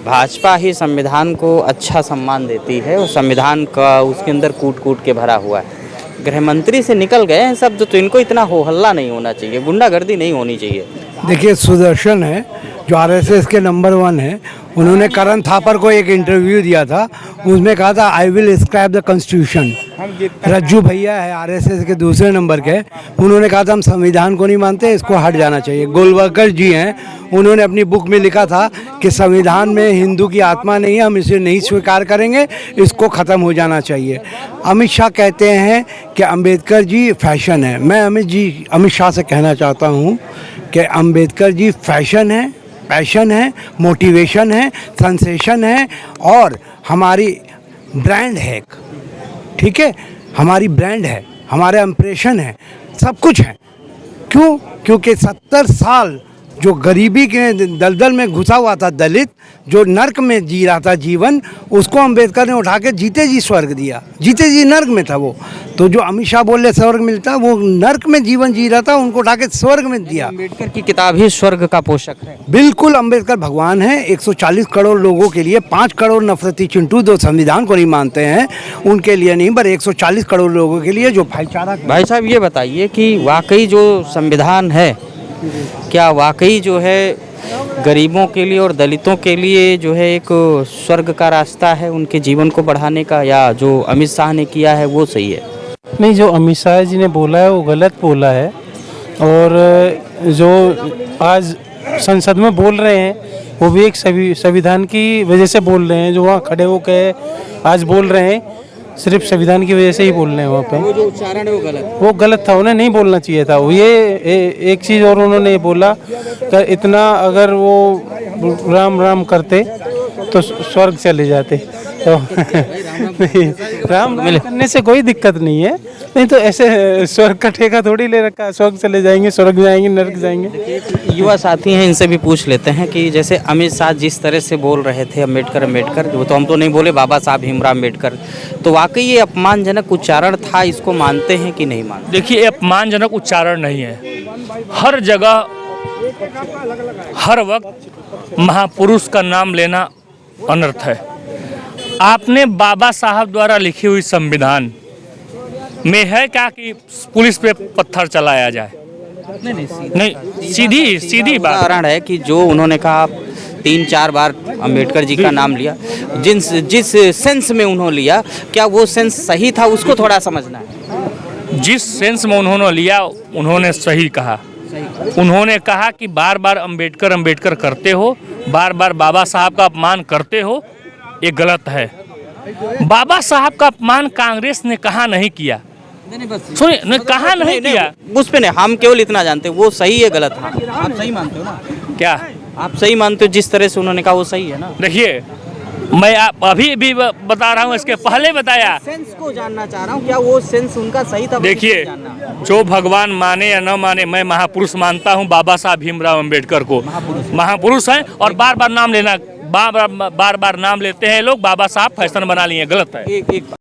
भाजपा ही संविधान को अच्छा सम्मान देती है और संविधान का उसके अंदर कूट कूट के भरा हुआ है। गृह मंत्री से निकल गए हैं सब, तो इनको इतना हो हल्ला नहीं होना चाहिए, गुंडागर्दी नहीं होनी चाहिए। देखिए, सुदर्शन है जो आरएसएस के नंबर 1 है, उन्होंने करण थापर को एक इंटरव्यू दिया था, उसमें कहा था I will scrap the constitution. Rajju Bhaiya है आरएसएस के दूसरे नंबर के, उन्होंने कहा था हम संविधान को नहीं मानते, इसको हट जाना चाहिए। गोलवलकर जी हैं, उन्होंने अपनी बुक में लिखा था कि संविधान में हिंदू की आत्मा नहीं है, हम इसे नहीं स्वीकार करेंगे, इसको ख़त्म हो जाना चाहिए। अमित शाह कहते हैं कि अंबेडकर जी फैशन है। मैं अमित शाह से कहना चाहता हूँ कि अंबेडकर जी फैशन है, पैशन है, मोटिवेशन है, सेंसेशन है और हमारी ब्रांड है एक, ठीक है, हमारी ब्रांड है, हमारा इंप्रेशन है, सब कुछ है। क्यों? क्योंकि 70 साल जो गरीबी के दलदल में घुसा हुआ था दलित, जो नर्क में जी रहा था जीवन, उसको अंबेडकर ने उठा के जीते जी स्वर्ग दिया। जीते जी नर्क में था वो, तो जो अमित शाह बोल रहे स्वर्ग मिलता, वो नर्क में जीवन जी रहा था, उनको उठा के स्वर्ग में दिया। अंबेडकर की किताब ही स्वर्ग का पोषक है। बिल्कुल, अंबेडकर भगवान है। 140 करोड़ लोगों के लिए, 5 करोड़ नफरती चिंटू जो संविधान को नहीं मानते हैं उनके लिए नहीं, पर 140 करोड़ लोगों के लिए जो भाईचारा। भाई साहब ये बताइए कि वाकई जो संविधान है, क्या वाकई जो है गरीबों के लिए और दलितों के लिए जो है एक स्वर्ग का रास्ता है उनके जीवन को बढ़ाने का, या जो अमित शाह ने किया है वो सही है? नहीं, जो अमित शाह जी ने बोला है वो गलत बोला है, और जो आज संसद में बोल रहे हैं वो भी एक संविधान की वजह से बोल रहे हैं। जो वहाँ खड़े होकर आज बोल रहे हैं सिर्फ संविधान की वजह से ही बोल रहे हैं। वहाँ पे वो जो उच्चारण है वो गलत था, उन्हें नहीं बोलना चाहिए था। ये एक चीज़ और उन्होंने बोला कि इतना अगर वो राम राम करते तो स्वर्ग चले जाते, तो राम करने से कोई दिक्कत नहीं है, नहीं तो ऐसे स्वर्ग का ठेका थोड़ी ले रखा है, स्वर्ग चले जाएंगे, स्वर्ग जाएंगे, नर्क जाएंगे। युवा साथी हैं, इनसे भी पूछ लेते हैं कि जैसे अमित शाह जिस तरह से बोल रहे थे अम्बेडकर, वो तो हम तो नहीं बोले, बाबा साहब भीमराव अम्बेडकर, तो वाकई ये अपमानजनक उच्चारण था, इसको मानते हैं कि नहीं मानते? देखिए, अपमानजनक उच्चारण नहीं है। हर जगह हर वक्त महापुरुष का नाम लेना अनर्थ है। आपने बाबा साहब द्वारा लिखी हुई संविधान में है क्या कि पुलिस पे पत्थर चलाया जाए? नहीं, सीधी बात उदाहरण है कि जो उन्होंने कहा 3-4 बार अंबेडकर जी का नाम लिया, जिस सेंस में उन्होंने लिया, क्या वो सेंस सही था? उसको थोड़ा समझना है। जिस सेंस में उन्होंने लिया उन्होंने सही कहा। उन्होंने कहा कि बार बार अंबेडकर करते हो, बार बार बाबा साहब का अपमान करते हो, ये गलत है। बाबा साहब का अपमान कांग्रेस ने कहा नहीं किया, सुनिए, कहा नहीं किया। उस पे नहीं, हम केवल इतना जानते हैं वो सही है गलत। हाँ, आप सही मानते हो ना? क्या आप सही मानते हो? जिस तरह से उन्होंने कहा वो सही है ना? देखिए, मैं आप अभी भी बता रहा हूँ, इसके पहले बताया, सेंस को जानना चाह रहा हूँ, क्या वो सेंस उनका सही था? देखिए, जो भगवान माने या न माने, मैं महापुरुष मानता हूँ बाबा साहब भीमराव अम्बेडकर को। महापुरुष हैं और बार बार नाम लेना, बार बार नाम लेते हैं लोग, बाबा साहब फैशन बना लिए, गलत है।